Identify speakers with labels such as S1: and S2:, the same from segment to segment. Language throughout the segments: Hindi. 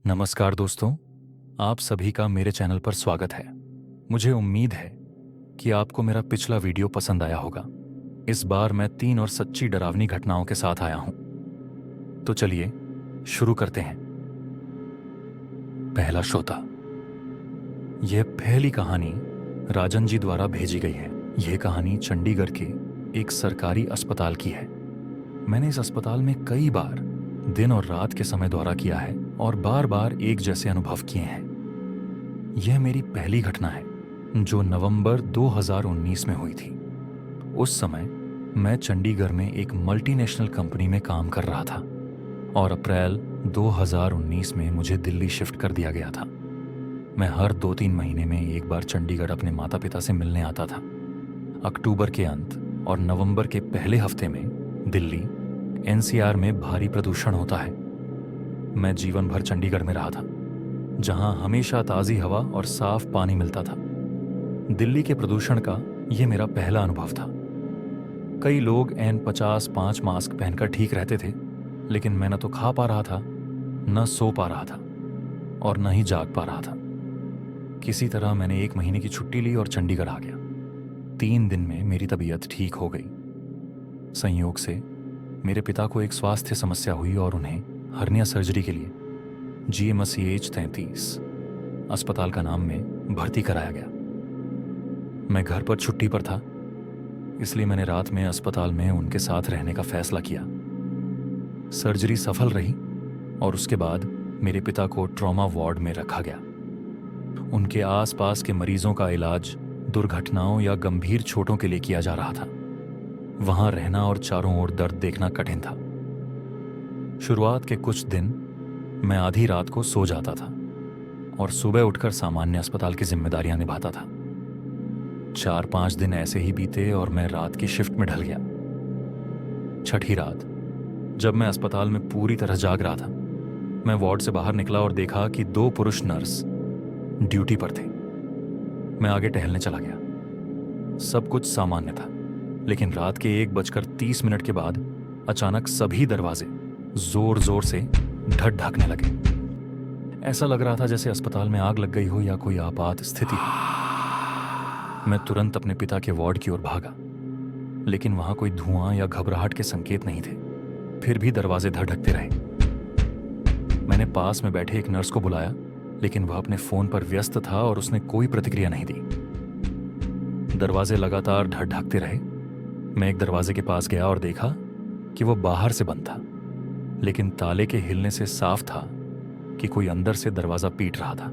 S1: नमस्कार दोस्तों, आप सभी का मेरे चैनल पर स्वागत है। मुझे उम्मीद है कि आपको मेरा पिछला वीडियो पसंद आया होगा। इस बार मैं 3 और सच्ची डरावनी घटनाओं के साथ आया हूं। तो चलिए शुरू करते हैं। पहला श्रोता। यह पहली कहानी राजन जी द्वारा भेजी गई है। यह कहानी चंडीगढ़ के एक सरकारी अस्पताल की है। मैंने इस अस्पताल में कई बार दिन और रात के समय दौरा किया है और बार बार एक जैसे अनुभव किए हैं। यह मेरी पहली घटना है जो नवंबर 2019 में हुई थी। उस समय मैं चंडीगढ़ में एक मल्टीनेशनल कंपनी में काम कर रहा था और अप्रैल 2019 में मुझे दिल्ली शिफ्ट कर दिया गया था। मैं हर 2-3 महीने में एक बार चंडीगढ़ अपने माता पिता से मिलने आता था। अक्टूबर के अंत और नवंबर के पहले हफ्ते में दिल्ली एनसीआर में भारी प्रदूषण होता है। मैं जीवन भर चंडीगढ़ में रहा था, जहां हमेशा ताज़ी हवा और साफ पानी मिलता था। दिल्ली के प्रदूषण का यह मेरा पहला अनुभव था। कई लोग N55 मास्क पहनकर ठीक रहते थे, लेकिन मैं न तो खा पा रहा था, न सो पा रहा था और न ही जाग पा रहा था। किसी तरह मैंने 1 महीने की छुट्टी ली और चंडीगढ़ आ गया। 3 दिन में मेरी तबीयत ठीक हो गई। संयोग से मेरे पिता को एक स्वास्थ्य समस्या हुई और उन्हें हर्निया सर्जरी के लिए GMCH 33 अस्पताल का नाम में भर्ती कराया गया। मैं घर पर छुट्टी पर था, इसलिए मैंने रात में अस्पताल में उनके साथ रहने का फैसला किया। सर्जरी सफल रही और उसके बाद मेरे पिता को ट्रॉमा वार्ड में रखा गया। उनके आसपास के मरीजों का इलाज दुर्घटनाओं या गंभीर चोटों के लिए किया जा रहा था। वहां रहना और चारों ओर दर्द देखना कठिन था। शुरुआत के कुछ दिन मैं आधी रात को सो जाता था और सुबह उठकर सामान्य अस्पताल की जिम्मेदारियां निभाता था। 4-5 दिन ऐसे ही बीते और मैं रात की शिफ्ट में ढल गया। छठी रात, जब मैं अस्पताल में पूरी तरह जाग रहा था, मैं वार्ड से बाहर निकला और देखा कि 2 पुरुष नर्स ड्यूटी पर थे। मैं आगे टहलने चला गया। सब कुछ सामान्य था, लेकिन रात के 1:30 के बाद अचानक सभी दरवाजे जोर जोर से ढकने लगे। ऐसा लग रहा था जैसे अस्पताल में आग लग गई हो या कोई आपात स्थिति हो। मैं तुरंत अपने पिता के वार्ड की ओर भागा, लेकिन वहां कोई धुआं या घबराहट के संकेत नहीं थे। फिर भी दरवाजे धड़कते रहे। मैंने पास में बैठे एक नर्स को बुलाया, लेकिन वह अपने फोन पर व्यस्त था और उसने कोई प्रतिक्रिया नहीं दी। दरवाजे लगातार ढकते रहे। मैं एक दरवाजे के पास गया और देखा कि वह बाहर से बंद था, लेकिन ताले के हिलने से साफ था कि कोई अंदर से दरवाजा पीट रहा था।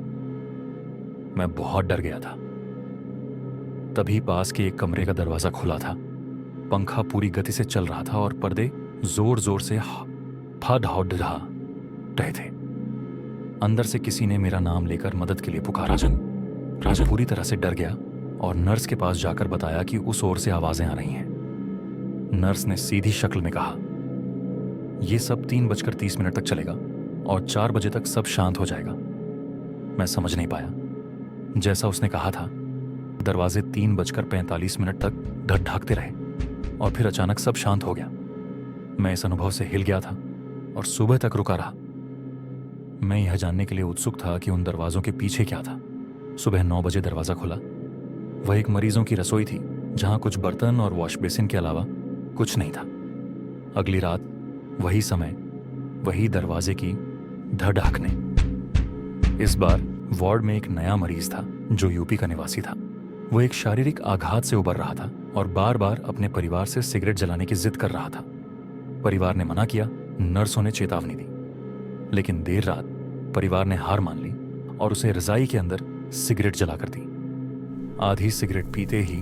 S1: मैं बहुत डर गया था। तभी पास के एक कमरे का दरवाजा खुला था। पंखा पूरी गति से चल रहा था और पर्दे जोर जोर से फट रहे थे। अंदर से किसी ने मेरा नाम लेकर मदद के लिए पुकारा। राजन पूरी तरह से डर गया और नर्स के पास जाकर बताया कि उस ओर से आवाजें आ रही हैं। नर्स ने सीधी शक्ल में कहा, यह सब 3:30 तक चलेगा और 4 बजे तक सब शांत हो जाएगा। मैं समझ नहीं पाया। जैसा उसने कहा था, दरवाजे 3:45 तक ढकते रहे और फिर अचानक सब शांत हो गया। मैं इस अनुभव से हिल गया था और सुबह तक रुका रहा। मैं यह जानने के लिए उत्सुक था कि उन दरवाजों के पीछे क्या था। सुबह 9 बजे दरवाजा खुला। वह एक मरीजों की रसोई थी, जहां कुछ बर्तन और वॉश बेसिन के अलावा कुछ नहीं था। अगली रात वही समय, वही दरवाजे की धड़कने। इस बार वार्ड में एक नया मरीज था जो यूपी का निवासी था। वो एक शारीरिक आघात से उबर रहा था और बार बार अपने परिवार से सिगरेट जलाने की जिद कर रहा था। परिवार ने मना किया, नर्सों ने चेतावनी दी, लेकिन देर रात परिवार ने हार मान ली और उसे रजाई के अंदर सिगरेट जलाकर दी। आधी सिगरेट पीते ही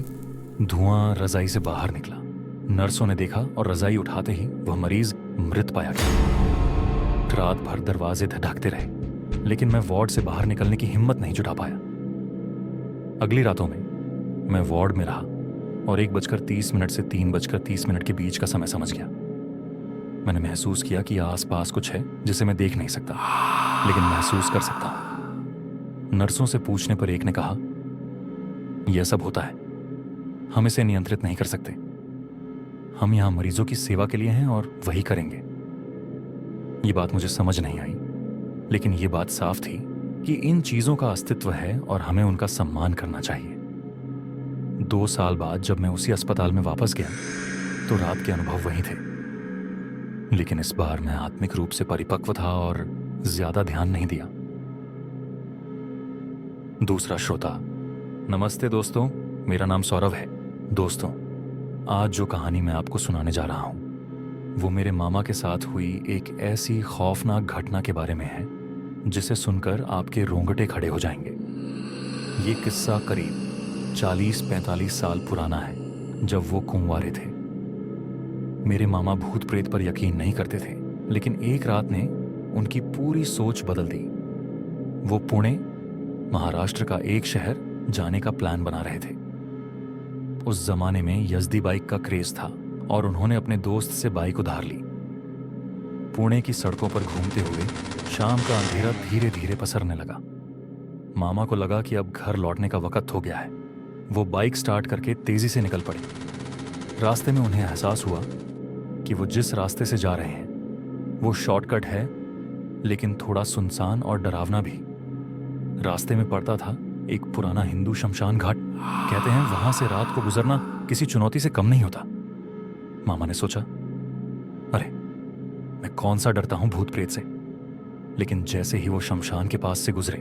S1: धुआं रजाई से बाहर निकला। नर्सों ने देखा और रजाई उठाते ही वह मरीज मृत पाया गया। रात भर दरवाजे ढकते रहे, लेकिन मैं वार्ड से बाहर निकलने की हिम्मत नहीं जुटा पाया। अगली रातों में मैं वार्ड में रहा और 1:30 से 3:30 के बीच का समय समझ गया। मैंने महसूस किया कि आसपास कुछ है जिसे मैं देख नहीं सकता, लेकिन महसूस कर सकता हूं। नर्सों से पूछने पर एक ने कहा, यह सब होता है, हम इसे नियंत्रित नहीं कर सकते। हम यहां मरीजों की सेवा के लिए हैं और वही करेंगे। ये बात मुझे समझ नहीं आई। लेकिन ये बात साफ थी कि इन चीजों का अस्तित्व है और हमें उनका सम्मान करना चाहिए। 2 साल बाद जब मैं उसी अस्पताल में वापस गया तो रात के अनुभव वही थे, लेकिन इस बार मैं आत्मिक रूप से परिपक्व था और ज्यादा ध्यान नहीं दिया। दूसरा श्रोता। नमस्ते दोस्तों, मेरा नाम सौरभ है। दोस्तों, आज जो कहानी मैं आपको सुनाने जा रहा हूं वो मेरे मामा के साथ हुई एक ऐसी खौफनाक घटना के बारे में है जिसे सुनकर आपके रोंगटे खड़े हो जाएंगे। ये किस्सा करीब 40-45 साल पुराना है, जब वो कुंवारे थे। मेरे मामा भूत प्रेत पर यकीन नहीं करते थे, लेकिन एक रात ने उनकी पूरी सोच बदल दी। वो पुणे, महाराष्ट्र का एक शहर जाने का प्लान बना रहे थे। उस जमाने में यज़दी बाइक का क्रेज था और उन्होंने अपने दोस्त से बाइक उधार ली। पुणे की सड़कों पर घूमते हुए शाम का अंधेरा धीरे धीरे पसरने लगा। मामा को लगा कि अब घर लौटने का वक्त हो गया है। वो बाइक स्टार्ट करके तेजी से निकल पड़े। रास्ते में उन्हें एहसास हुआ कि वो जिस रास्ते से जा रहे हैं वो शॉर्टकट है, लेकिन थोड़ा सुनसान और डरावना भी। रास्ते में पड़ता था एक पुराना हिंदू शमशान घाट। कहते हैं वहां से रात को गुजरना किसी चुनौती से कम नहीं होता। मामा ने सोचा, अरे मैं कौन सा डरता हूं भूत प्रेत से। लेकिन जैसे ही वो शमशान के पास से गुजरे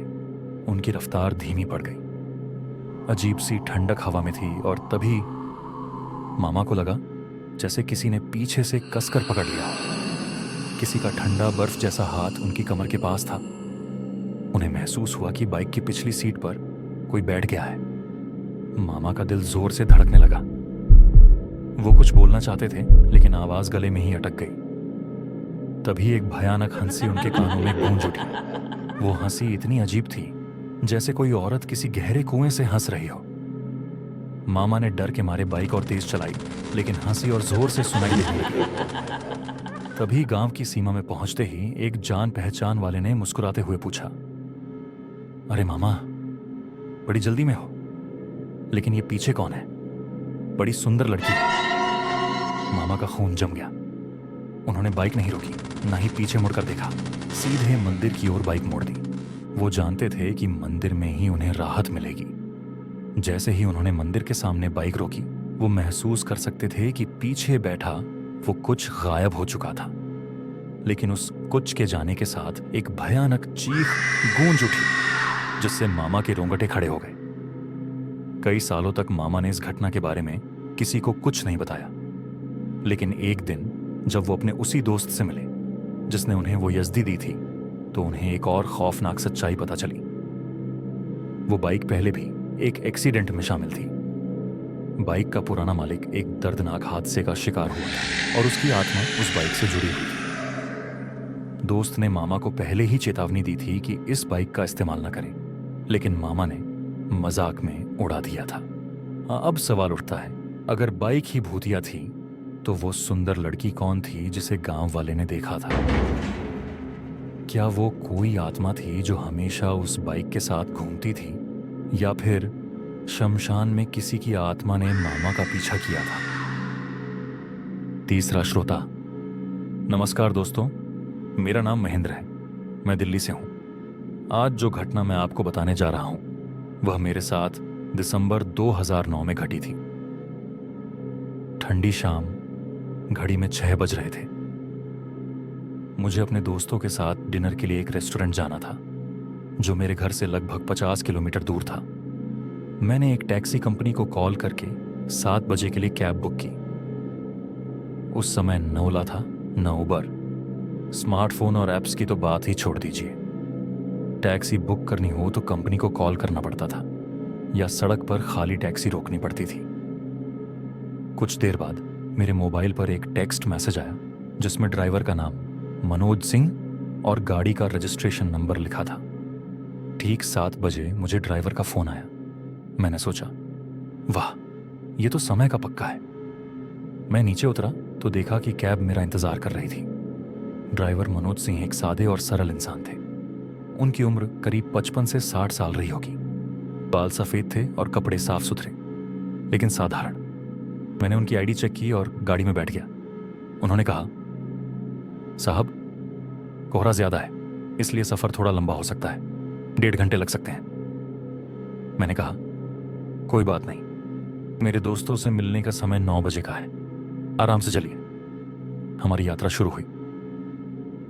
S1: उनकी रफ्तार धीमी पड़ गई। अजीब सी ठंडक हवा में थी और तभी मामा को लगा जैसे किसी ने पीछे से कसकर पकड़ लिया। किसी का ठंडा बर्फ जैसा हाथ उनकी कमर के पास था। उन्हें महसूस हुआ कि बाइक की पिछली सीट पर कोई बैठ गया है। मामा का दिल जोर से धड़कने लगा। वो कुछ बोलना चाहते थे, लेकिन आवाज गले में ही अटक गई। तभी एक भयानक हंसी उनके कानों में गूंज उठी। वो हंसी इतनी अजीब थी जैसे कोई औरत किसी गहरे कुएं से हंस रही हो। मामा ने डर के मारे बाइक और तेज चलाई, लेकिन हंसी और जोर से सुनाई देने लगी। तभी गांव की सीमा में पहुंचते ही एक जान पहचान वाले ने मुस्कुराते हुए पूछा, अरे मामा, बड़ी जल्दी में हो, लेकिन ये पीछे कौन है? बड़ी सुंदर लड़की है। मामा का खून जम गया। उन्होंने बाइक नहीं रोकी, ना ही पीछे मुड़कर देखा। सीधे मंदिर की ओर बाइक मोड़ दी। वो जानते थे कि मंदिर में ही उन्हें राहत मिलेगी। जैसे ही उन्होंने मंदिर के सामने बाइक रोकी, वो महसूस कर सकते थे कि पीछे बैठा वो कुछ गायब हो चुका था। लेकिन उस कुछ के जाने के साथ एक भयानक चीख गूंज उठी, जिससे मामा के रोंगटे खड़े हो गए। कई सालों तक मामा ने इस घटना के बारे में किसी को कुछ नहीं बताया, लेकिन एक दिन जब वो अपने उसी दोस्त से मिले जिसने उन्हें वो यज़दी दी थी, तो उन्हें एक और खौफनाक सच्चाई पता चली। वो बाइक पहले भी एक एक्सीडेंट में शामिल थी। बाइक का पुराना मालिक एक दर्दनाक हादसे का शिकार हुआ था और उसकी आत्मा उस बाइक से जुड़ी हुई थी। दोस्त ने मामा को पहले ही चेतावनी दी थी कि इस बाइक का इस्तेमाल न करें, लेकिन मामा ने मजाक में उड़ा दिया था। अब सवाल उठता है, अगर बाइक ही भूतिया थी तो वो सुंदर लड़की कौन थी जिसे गांव वाले ने देखा था? क्या वो कोई आत्मा थी जो हमेशा उस बाइक के साथ घूमती थी, या फिर शमशान में किसी की आत्मा ने मामा का पीछा किया था? तीसरा श्रोता। नमस्कार दोस्तों, मेरा नाम महेंद्र है। मैं दिल्ली से हूं। आज जो घटना मैं आपको बताने जा रहा हूं वह मेरे साथ दिसंबर 2009 में घटी थी। ठंडी शाम, घड़ी में 6 बज रहे थे। मुझे अपने दोस्तों के साथ डिनर के लिए एक रेस्टोरेंट जाना था जो मेरे घर से लगभग 50 किलोमीटर दूर था। मैंने एक टैक्सी कंपनी को कॉल करके 7 बजे के लिए कैब बुक की। उस समय न ओला था न उबर। स्मार्टफोन और ऐप्स की तो बात ही छोड़ दीजिए। टैक्सी बुक करनी हो तो कंपनी को कॉल करना पड़ता था या सड़क पर खाली टैक्सी रोकनी पड़ती थी। कुछ देर बाद मेरे मोबाइल पर एक टेक्स्ट मैसेज आया जिसमें ड्राइवर का नाम मनोज सिंह और गाड़ी का रजिस्ट्रेशन नंबर लिखा था। ठीक 7 बजे मुझे ड्राइवर का फोन आया। मैंने सोचा, वाह, ये तो समय का पक्का है। मैं नीचे उतरा तो देखा कि कैब मेरा इंतजार कर रही थी। ड्राइवर मनोज सिंह एक सादे और सरल इंसान थे। उनकी उम्र करीब 55 से 60 साल रही होगी। बाल सफेद थे और कपड़े साफ सुथरे, लेकिन साधारण। मैंने उनकी आईडी चेक की और गाड़ी में बैठ गया। उन्होंने कहा, साहब, कोहरा ज्यादा है, इसलिए सफर थोड़ा लंबा हो सकता है, 1.5 घंटे लग सकते हैं। मैंने कहा, कोई बात नहीं, मेरे दोस्तों से मिलने का समय 9 बजे का है, आराम से चलिए। हमारी यात्रा शुरू हुई।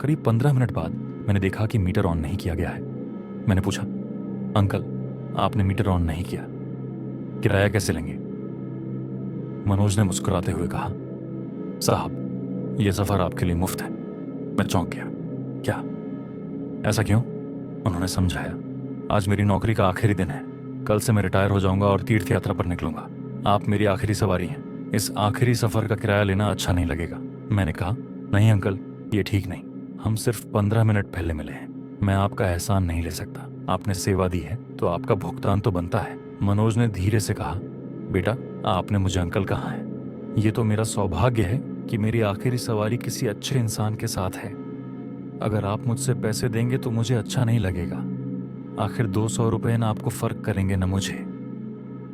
S1: करीब 15 मिनट बाद मैंने देखा कि मीटर ऑन नहीं किया गया है। मैंने पूछा, अंकल, आपने मीटर ऑन नहीं किया, किराया कैसे लेंगे? मनोज ने मुस्कुराते हुए कहा, साहब, यह सफर आपके लिए मुफ्त है। मैं चौंक गया। क्या? ऐसा क्यों? उन्होंने समझाया, आज मेरी नौकरी का आखिरी दिन है, कल से मैं रिटायर हो जाऊंगा और तीर्थ यात्रा पर निकलूंगा। आप मेरी आखिरी सवारी हैं, इस आखिरी सफर का किराया लेना अच्छा नहीं लगेगा। मैंने कहा, नहीं अंकल, ये ठीक नहीं, हम सिर्फ 15 मिनट पहले मिले हैं, मैं आपका एहसान नहीं ले सकता। आपने सेवा दी है तो आपका भुगतान तो बनता है। मनोज ने धीरे से कहा, बेटा, आपने मुझे अंकल कहा है, ये तो मेरा सौभाग्य है कि मेरी आखिरी सवारी किसी अच्छे इंसान के साथ है। अगर आप मुझसे पैसे देंगे तो मुझे अच्छा नहीं लगेगा, आखिर 200 रुपये ना आपको फर्क करेंगे न मुझे,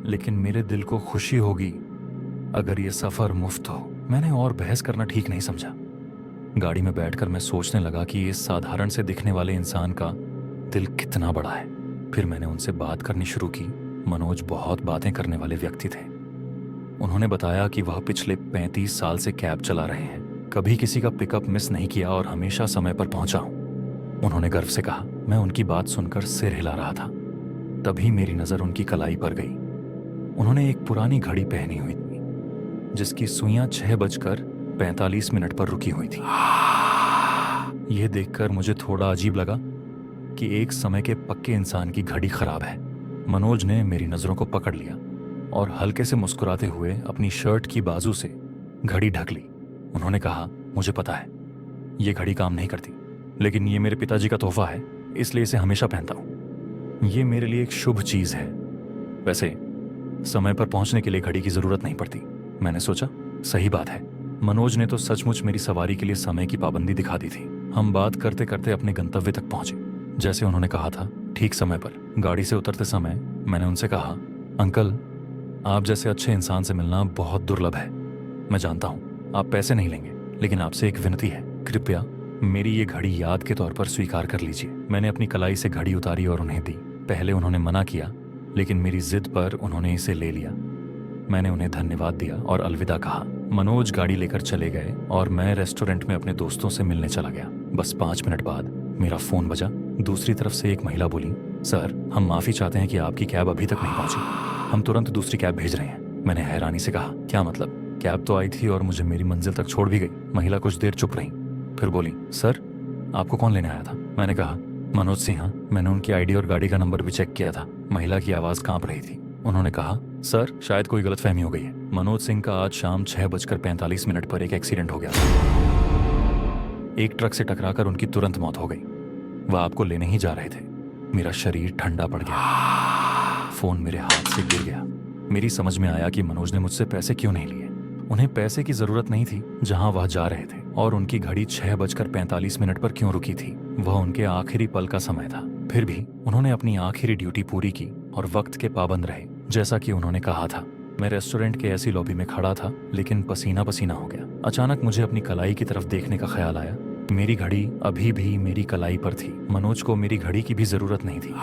S1: लेकिन मेरे दिल को खुशी होगी अगर ये सफर मुफ्त हो। मैंने और बहस करना ठीक नहीं समझा। गाड़ी में बैठकर मैं सोचने लगा कि इस साधारण से दिखने वाले इंसान का दिल कितना बड़ा है। फिर मैंने उनसे बात करनी शुरू की। मनोज बहुत बातें करने वाले व्यक्ति थे। उन्होंने बताया कि वह पिछले 35 साल से कैब चला रहे हैं, कभी किसी का पिकअप मिस नहीं किया और हमेशा समय पर पहुंचा हूं। उन्होंने गर्व से कहा। मैं उनकी बात सुनकर सिर हिला रहा था। तभी मेरी नजर उनकी कलाई पर गई। उन्होंने एक पुरानी घड़ी पहनी हुई थी जिसकी सुइयां 6:45 पर रुकी हुई थी। यह देखकर मुझे थोड़ा अजीब लगा कि एक समय के पक्के इंसान की घड़ी खराब है। मनोज ने मेरी नजरों को पकड़ लिया और हल्के से मुस्कुराते हुए अपनी शर्ट की बाजू से घड़ी ढक ली। उन्होंने कहा, मुझे पता है ये घड़ी काम नहीं करती, लेकिन ये मेरे पिताजी का तोहफा है, इसलिए इसे हमेशा पहनता हूं। ये मेरे लिए एक शुभ चीज है। वैसे समय पर पहुंचने के लिए घड़ी की जरूरत नहीं पड़ती। मैंने सोचा, सही बात है, मनोज ने तो सचमुच मेरी सवारी के लिए समय की पाबंदी दिखा दी थी। हम बात करते करते अपने गंतव्य तक पहुंचे, जैसे उन्होंने कहा था, ठीक समय पर। गाड़ी से उतरते समय मैंने उनसे कहा, अंकल, आप जैसे अच्छे इंसान से मिलना बहुत दुर्लभ है। मैं जानता हूं आप पैसे नहीं लेंगे, लेकिन आपसे एक विनती है, कृपया मेरी ये घड़ी याद के तौर पर स्वीकार कर लीजिए। मैंने अपनी कलाई से घड़ी उतारी और उन्हें दी। पहले उन्होंने मना किया, लेकिन मेरी जिद पर उन्होंने इसे ले लिया। मैंने उन्हें धन्यवाद दिया और अलविदा कहा। मनोज गाड़ी लेकर चले गए और मैं रेस्टोरेंट में अपने दोस्तों से मिलने चला गया। बस 5 मिनट बाद मेरा फोन बजा। दूसरी तरफ से एक महिला बोली, सर, हम माफी चाहते हैं कि आपकी कैब अभी तक नहीं पहुंची, हम तुरंत दूसरी कैब भेज रहे हैं। मैंने हैरानी से कहा, क्या मतलब? कैब तो आई थी और मुझे मेरी मंजिल तक छोड़ भी गई। महिला कुछ देर चुप रही, फिर बोली, सर, आपको कौन लेने आया था? मैंने कहा, मनोज सिंह। मैंने उनकी आईडी और गाड़ी का नंबर भी चेक किया था। महिला की आवाज कांप रही थी। उन्होंने कहा, सर, शायद कोई गलतफहमी हो गई है। मनोज सिंह का आज शाम 6:45 पर एक एक्सीडेंट हो गया था। एक ट्रक से टकराकर उनकी तुरंत मौत हो गई। वह आपको लेने ही जा रहे थे। मेरा शरीर ठंडा पड़ गया। फोन मेरे हाथ से गिर गया। मेरी समझ में आया कि मनोज ने मुझसे पैसे क्यों नहीं लिए। उन्हें पैसे की जरूरत नहीं थी जहां वह जा रहे थे, और उनकी घड़ी 6:45 पर क्यों रुकी थी? वह उनके आखिरी पल का समय था। फिर भी उन्होंने अपनी आखिरी ड्यूटी पूरी की और वक्त के पाबंद रहे, जैसा कि उन्होंने कहा था। मैं रेस्टोरेंट के ऐसी लॉबी में खड़ा था, लेकिन पसीना पसीना हो गया। अचानक मुझे अपनी कलाई की तरफ देखने का ख्याल आया। मेरी घड़ी अभी भी मेरी कलाई पर थी। मनोज को मेरी घड़ी की भी जरूरत नहीं थी।